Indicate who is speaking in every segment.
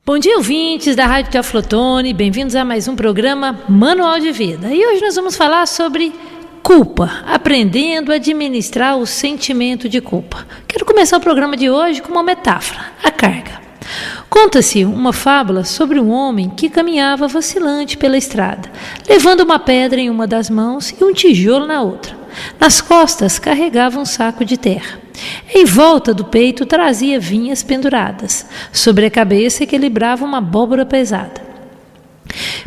Speaker 1: Bom dia, ouvintes da Rádio Teoflotone, bem-vindos a mais um programa Manual de Vida. E hoje nós vamos falar sobre culpa, aprendendo a administrar o sentimento de culpa. Quero começar o programa de hoje com uma metáfora, a carga. Conta-se uma fábula sobre um homem que caminhava vacilante pela estrada, levando uma pedra em uma das mãos e um tijolo na outra. Nas costas carregava um saco de terra. Em volta do peito trazia vinhas penduradas. Sobre a cabeça equilibrava uma abóbora pesada.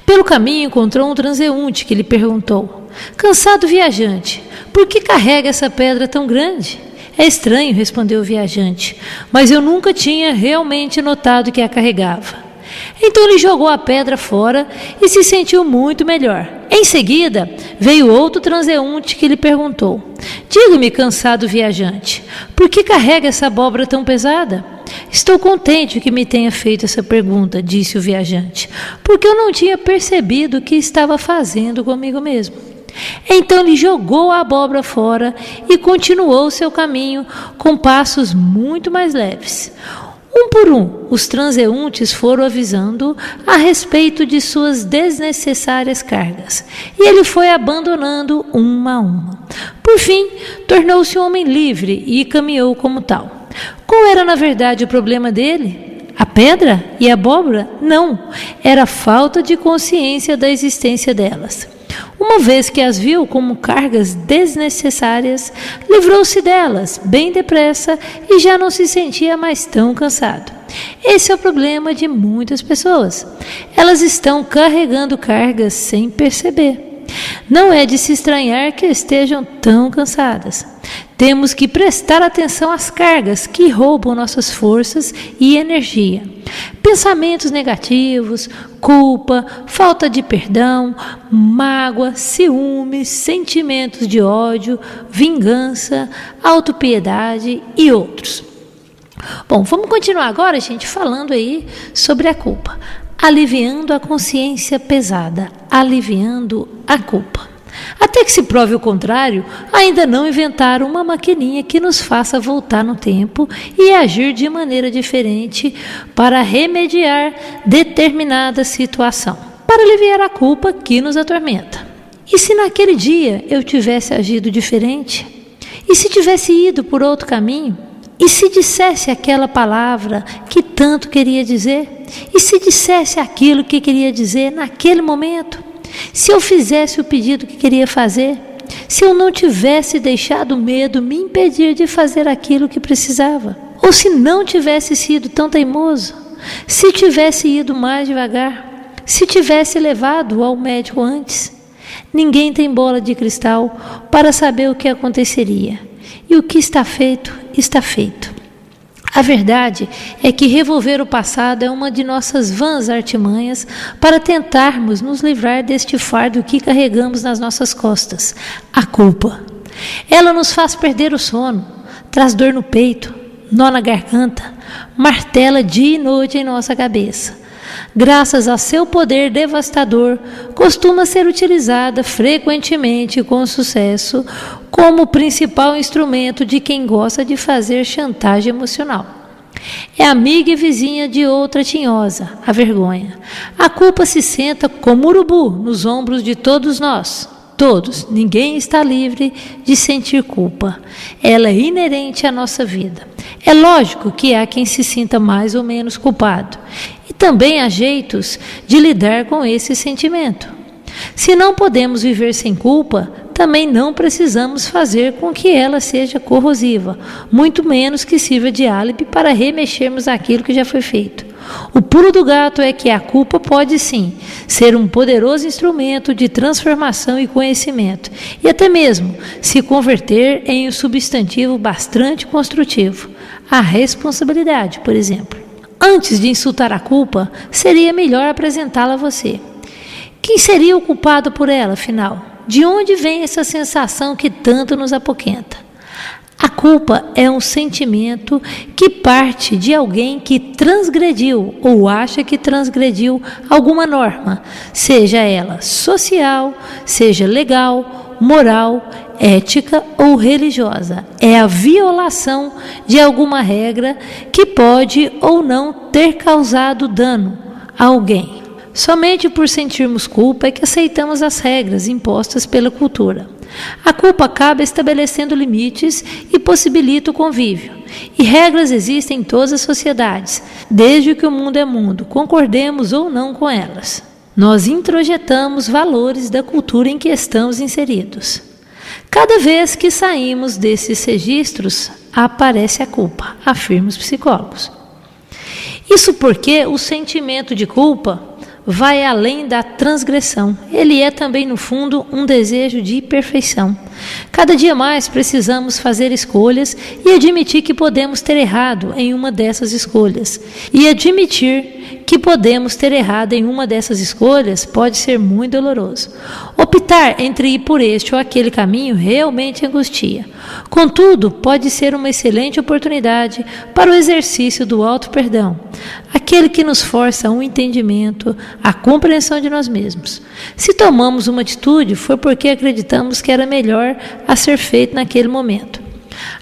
Speaker 1: Pelo caminho encontrou um transeunte que lhe perguntou: "Cansado viajante, por que carrega essa pedra tão grande?" "É estranho", respondeu o viajante, "mas eu nunca tinha realmente notado que a carregava." Então ele jogou a pedra fora e se sentiu muito melhor. Em seguida, veio outro transeunte que lhe perguntou: "Diga-me, cansado viajante, por que carrega essa abóbora tão pesada?" "Estou contente que me tenha feito essa pergunta", disse o viajante, "porque eu não tinha percebido o que estava fazendo comigo mesmo." Então ele jogou a abóbora fora e continuou seu caminho com passos muito mais leves. Um por um, os transeuntes foram avisando a respeito de suas desnecessárias cargas, e ele foi abandonando uma a uma. Por fim, tornou-se um homem livre e caminhou como tal. Qual era, na verdade, o problema dele? A pedra e a abóbora? Não, era a falta de consciência da existência delas. Uma vez que as viu como cargas desnecessárias, livrou-se delas bem depressa e já não se sentia mais tão cansado. Esse é o problema de muitas pessoas. Elas estão carregando cargas sem perceber. Não é de se estranhar que estejam tão cansadas. Temos que prestar atenção às cargas que roubam nossas forças e energia. Pensamentos negativos, culpa, falta de perdão, mágoa, ciúmes, sentimentos de ódio, vingança, autopiedade e outros. Bom, vamos continuar agora, gente, falando aí sobre a culpa. Aliviando a consciência pesada, aliviando a culpa. Até que se prove o contrário, ainda não inventaram uma maquininha que nos faça voltar no tempo e agir de maneira diferente para remediar determinada situação, para aliviar a culpa que nos atormenta. E se naquele dia eu tivesse agido diferente? E se tivesse ido por outro caminho? E se dissesse aquela palavra que tanto queria dizer? E se dissesse aquilo que queria dizer naquele momento? Se eu fizesse o pedido que queria fazer? Se eu não tivesse deixado o medo me impedir de fazer aquilo que precisava? Ou se não tivesse sido tão teimoso? Se tivesse ido mais devagar? Se tivesse levado ao médico antes? Ninguém tem bola de cristal para saber o que aconteceria. E o que está feito, está feito. A verdade é que revolver o passado é uma de nossas vãs artimanhas para tentarmos nos livrar deste fardo que carregamos nas nossas costas, a culpa. Ela nos faz perder o sono, traz dor no peito, nó na garganta, martela dia e noite em nossa cabeça. Graças a seu poder devastador, costuma ser utilizada frequentemente e com sucesso como principal instrumento de quem gosta de fazer chantagem emocional. É amiga e vizinha de outra tinhosa, a vergonha. A culpa se senta como urubu nos ombros de todos nós. Todos, ninguém está livre de sentir culpa. Ela é inerente à nossa vida. É lógico que há quem se sinta mais ou menos culpado. E também há jeitos de lidar com esse sentimento. Se não podemos viver sem culpa, também não precisamos fazer com que ela seja corrosiva, muito menos que sirva de álibi para remexermos aquilo que já foi feito. O pulo do gato é que a culpa pode sim ser um poderoso instrumento de transformação e conhecimento, e até mesmo se converter em um substantivo bastante construtivo, a responsabilidade, por exemplo. Antes de insultar a culpa, seria melhor apresentá-la a você. Quem seria o culpado por ela, afinal? De onde vem essa sensação que tanto nos apoquenta? A culpa é um sentimento que parte de alguém que transgrediu ou acha que transgrediu alguma norma, seja ela social, seja legal moral, ética ou religiosa. É a violação de alguma regra que pode ou não ter causado dano a alguém. Somente por sentirmos culpa é que aceitamos as regras impostas pela cultura. A culpa acaba estabelecendo limites e possibilita o convívio. E regras existem em todas as sociedades, desde que o mundo é mundo, concordemos ou não com elas. Nós introjetamos valores da cultura em que estamos inseridos. Cada vez que saímos desses registros, aparece a culpa, afirmam os psicólogos. Isso porque o sentimento de culpa vai além da transgressão. Ele é também, no fundo, um desejo de perfeição. Cada dia mais precisamos fazer escolhas e admitir que podemos ter errado em uma dessas escolhas. E admitir que podemos ter errado em uma dessas escolhas pode ser muito doloroso. Optar entre ir por este ou aquele caminho realmente angustia. Contudo, pode ser uma excelente oportunidade para o exercício do auto-perdão, aquele que nos força a um entendimento, a compreensão de nós mesmos. Se tomamos uma atitude, foi porque acreditamos que era melhor a ser feito naquele momento.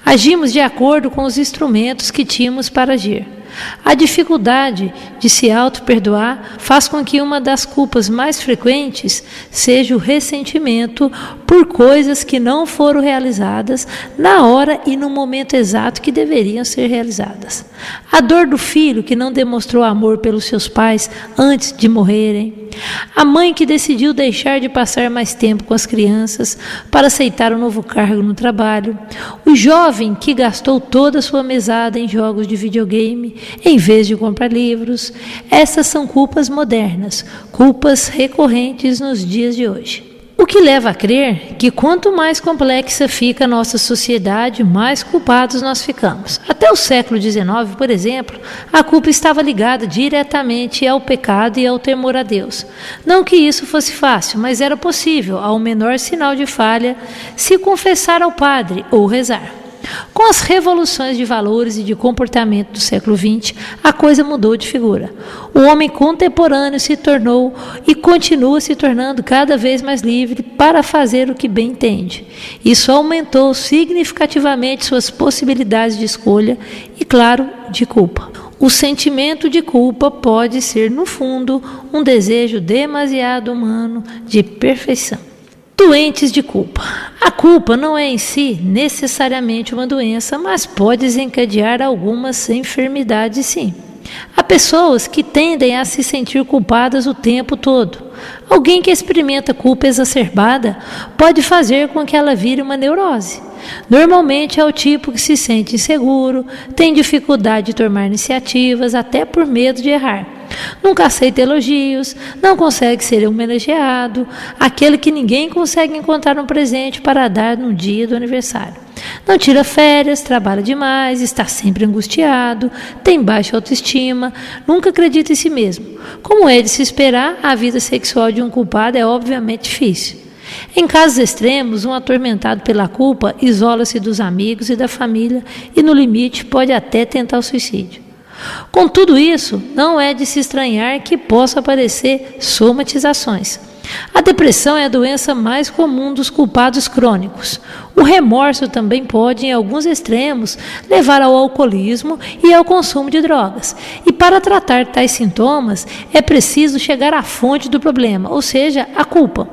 Speaker 1: Agimos de acordo com os instrumentos que tínhamos para agir. A dificuldade de se auto-perdoar faz com que uma das culpas mais frequentes seja o ressentimento por coisas que não foram realizadas na hora e no momento exato que deveriam ser realizadas. A dor do filho que não demonstrou amor pelos seus pais antes de morrerem. A mãe que decidiu deixar de passar mais tempo com as crianças para aceitar um novo cargo no trabalho. O jovem que gastou toda a sua mesada em jogos de videogame em vez de comprar livros. Essas são culpas modernas, culpas recorrentes nos dias de hoje. O que leva a crer que quanto mais complexa fica a nossa sociedade, mais culpados nós ficamos. Até o século XIX, por exemplo, a culpa estava ligada diretamente ao pecado e ao temor a Deus. Não que isso fosse fácil, mas era possível, ao menor sinal de falha, se confessar ao padre ou rezar. Com as revoluções de valores e de comportamento do século XX, a coisa mudou de figura. O homem contemporâneo se tornou e continua se tornando cada vez mais livre para fazer o que bem entende. Isso aumentou significativamente suas possibilidades de escolha e, claro, de culpa. O sentimento de culpa pode ser, no fundo, um desejo demasiado humano de perfeição. Doentes de culpa. A culpa não é em si necessariamente uma doença, mas pode desencadear algumas enfermidades sim. Há pessoas que tendem a se sentir culpadas o tempo todo. Alguém que experimenta culpa exacerbada pode fazer com que ela vire uma neurose. Normalmente é o tipo que se sente inseguro, tem dificuldade de tomar iniciativas, até por medo de errar. Nunca aceita elogios, não consegue ser homenageado, aquele que ninguém consegue encontrar um presente para dar no dia do aniversário. Não tira férias, trabalha demais, está sempre angustiado, tem baixa autoestima, nunca acredita em si mesmo. Como é de se esperar, a vida sexual de um culpado é obviamente difícil. Em casos extremos, um atormentado pela culpa isola-se dos amigos e da família e, no limite, pode até tentar o suicídio. Com tudo isso, não é de se estranhar que possam aparecer somatizações. A depressão é a doença mais comum dos culpados crônicos. O remorso também pode, em alguns extremos, levar ao alcoolismo e ao consumo de drogas. E para tratar tais sintomas, é preciso chegar à fonte do problema, ou seja, a culpa.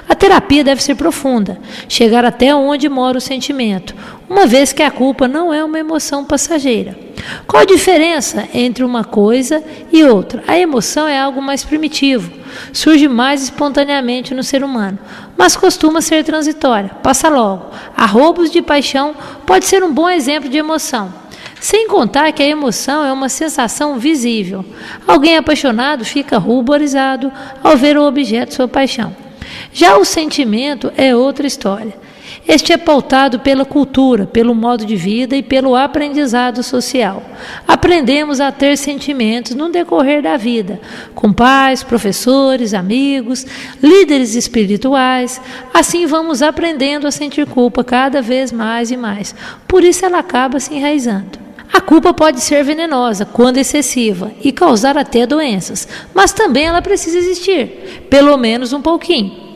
Speaker 1: A terapia deve ser profunda, chegar até onde mora o sentimento, uma vez que a culpa não é uma emoção passageira. Qual a diferença entre uma coisa e outra? A emoção é algo mais primitivo, surge mais espontaneamente no ser humano, mas costuma ser transitória, passa logo. Arroubos de paixão pode ser um bom exemplo de emoção. Sem contar que a emoção é uma sensação visível. Alguém apaixonado fica ruborizado ao ver o objeto de sua paixão. Já o sentimento é outra história. Este é pautado pela cultura, pelo modo de vida e pelo aprendizado social. Aprendemos a ter sentimentos no decorrer da vida, com pais, professores, amigos, líderes espirituais. Assim vamos aprendendo a sentir culpa cada vez mais e mais. Por isso ela acaba se enraizando. A culpa pode ser venenosa quando excessiva e causar até doenças, mas também ela precisa existir, pelo menos um pouquinho.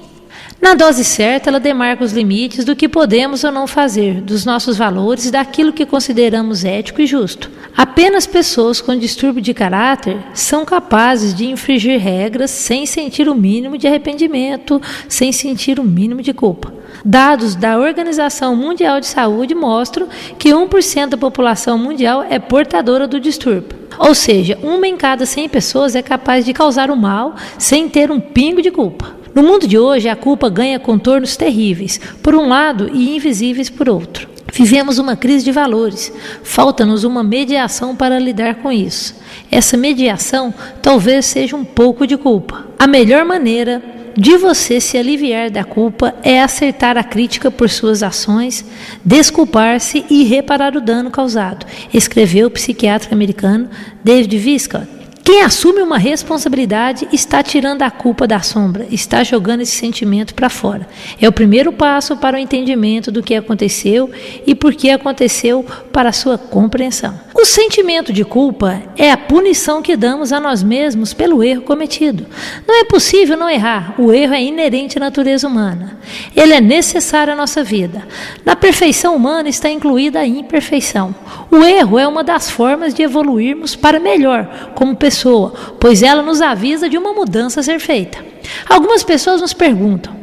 Speaker 1: Na dose certa, ela demarca os limites do que podemos ou não fazer, dos nossos valores e daquilo que consideramos ético e justo. Apenas pessoas com distúrbio de caráter são capazes de infringir regras sem sentir o mínimo de arrependimento, sem sentir o mínimo de culpa. Dados da Organização Mundial de Saúde mostram que 1% da população mundial é portadora do distúrbio. Ou seja, 1 em cada 100 pessoas é capaz de causar o mal sem ter um pingo de culpa. No mundo de hoje, a culpa ganha contornos terríveis, por um lado, e invisíveis por outro. Vivemos uma crise de valores. Falta-nos uma mediação para lidar com isso. Essa mediação talvez seja um pouco de culpa. A melhor maneira de você se aliviar da culpa é acertar a crítica por suas ações, desculpar-se e reparar o dano causado, escreveu o psiquiatra americano David Viscott. Quem assume uma responsabilidade está tirando a culpa da sombra, está jogando esse sentimento para fora. É o primeiro passo para o entendimento do que aconteceu e por que aconteceu, para a sua compreensão. O sentimento de culpa é a punição que damos a nós mesmos pelo erro cometido. Não é possível não errar, o erro é inerente à natureza humana. Ele é necessário à nossa vida. Na perfeição humana está incluída a imperfeição. O erro é uma das formas de evoluirmos para melhor, como pessoa, pois ela nos avisa de uma mudança a ser feita. Algumas pessoas nos perguntam: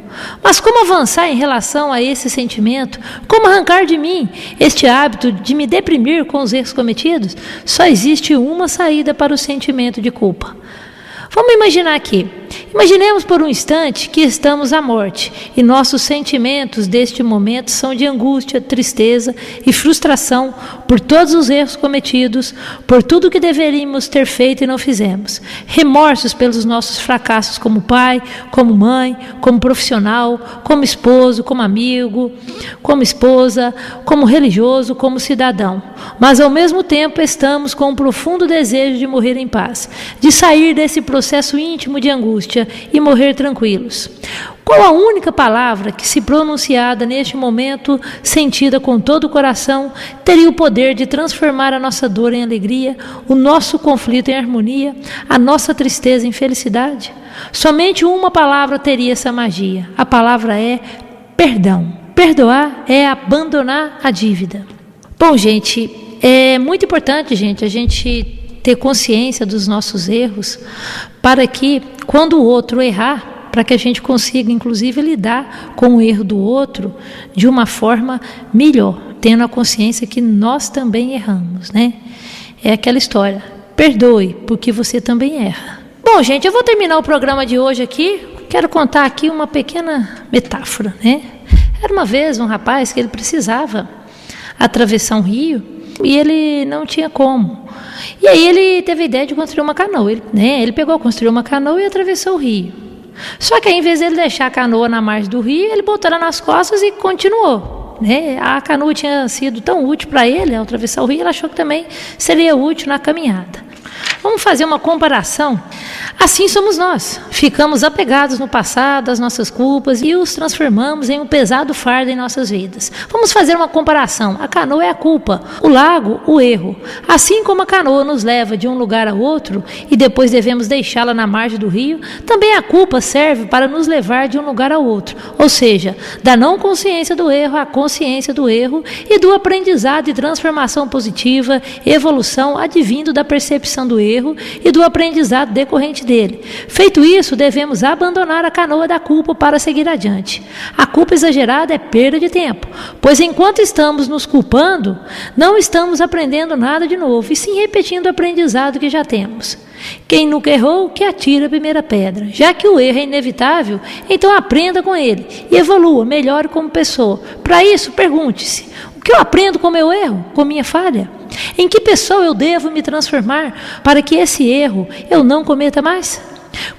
Speaker 1: mas como avançar em relação a esse sentimento? Como arrancar de mim este hábito de me deprimir com os erros cometidos? Só existe uma saída para o sentimento de culpa. Vamos imaginar aqui. Imaginemos por um instante que estamos à morte e nossos sentimentos deste momento são de angústia, tristeza e frustração por todos os erros cometidos, por tudo que deveríamos ter feito e não fizemos. Remorsos pelos nossos fracassos como pai, como mãe, como profissional, como esposo, como amigo, como esposa, como religioso, como cidadão. Mas ao mesmo tempo estamos com um profundo desejo de morrer em paz, de sair desse processo íntimo de angústia e morrer tranquilos. Qual a única palavra que, se pronunciada neste momento, sentida com todo o coração, teria o poder de transformar a nossa dor em alegria, o nosso conflito em harmonia, a nossa tristeza em felicidade? Somente uma palavra teria essa magia. A palavra é perdão. Perdoar é abandonar a dívida. Bom, gente, é muito importante, a gente ter consciência dos nossos erros, para que, quando o outro errar, para que a gente consiga, inclusive, lidar com o erro do outro de uma forma melhor, tendo a consciência que nós também erramos, né? É aquela história: perdoe, porque você também erra. Bom, gente, eu vou terminar o programa de hoje aqui. Quero contar aqui uma pequena metáfora, né? Era uma vez um rapaz que ele precisava atravessar um rio e ele não tinha como. E aí ele teve a ideia de construir uma canoa. Ele construiu uma canoa e atravessou o rio. Só que aí, em vez de ele deixar a canoa na margem do rio, ele botou ela nas costas e continuou. A canoa tinha sido tão útil para ele ao atravessar o rio, ele achou que também seria útil na caminhada. Vamos fazer uma comparação. Assim somos nós. Ficamos apegados no passado, às nossas culpas, e os transformamos em um pesado fardo em nossas vidas. Vamos fazer uma comparação. A canoa é a culpa, o lago, o erro. Assim como a canoa nos leva de um lugar a outro e depois devemos deixá-la na margem do rio, também a culpa serve para nos levar de um lugar a outro. Ou seja, da não consciência do erro à consciência do erro e do aprendizado e transformação positiva, evolução advindo da percepção do erro e do aprendizado decorrente dele. Feito isso, devemos abandonar a canoa da culpa para seguir adiante. A culpa exagerada é perda de tempo, pois enquanto estamos nos culpando, não estamos aprendendo nada de novo, e sim repetindo o aprendizado que já temos. Quem nunca errou, que atire a primeira pedra. Já que o erro é inevitável, então aprenda com ele e evolua, melhore como pessoa. Para isso, pergunte-se: o que eu aprendo com meu erro, com minha falha? Em que pessoa eu devo me transformar para que esse erro eu não cometa mais?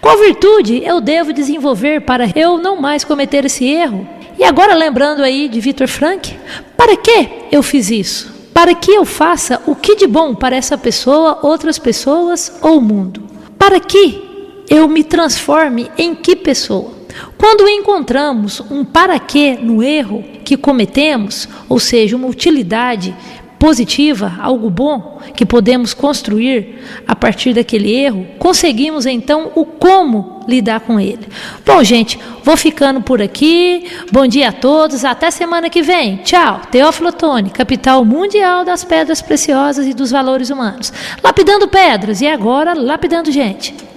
Speaker 1: Qual virtude eu devo desenvolver para eu não mais cometer esse erro? E agora, lembrando aí de Viktor Frankl, para que eu fiz isso? Para que eu faça o que de bom para essa pessoa, outras pessoas ou o mundo? Para que eu me transforme em que pessoa? Quando encontramos um para quê no erro que cometemos, ou seja, uma utilidade positiva, algo bom que podemos construir a partir daquele erro, conseguimos então o como lidar com ele. Bom, gente, vou ficando por aqui. Bom dia a todos, até semana que vem. Tchau. Teófilo Otoni, capital mundial das pedras preciosas e dos valores humanos. Lapidando pedras e agora lapidando gente.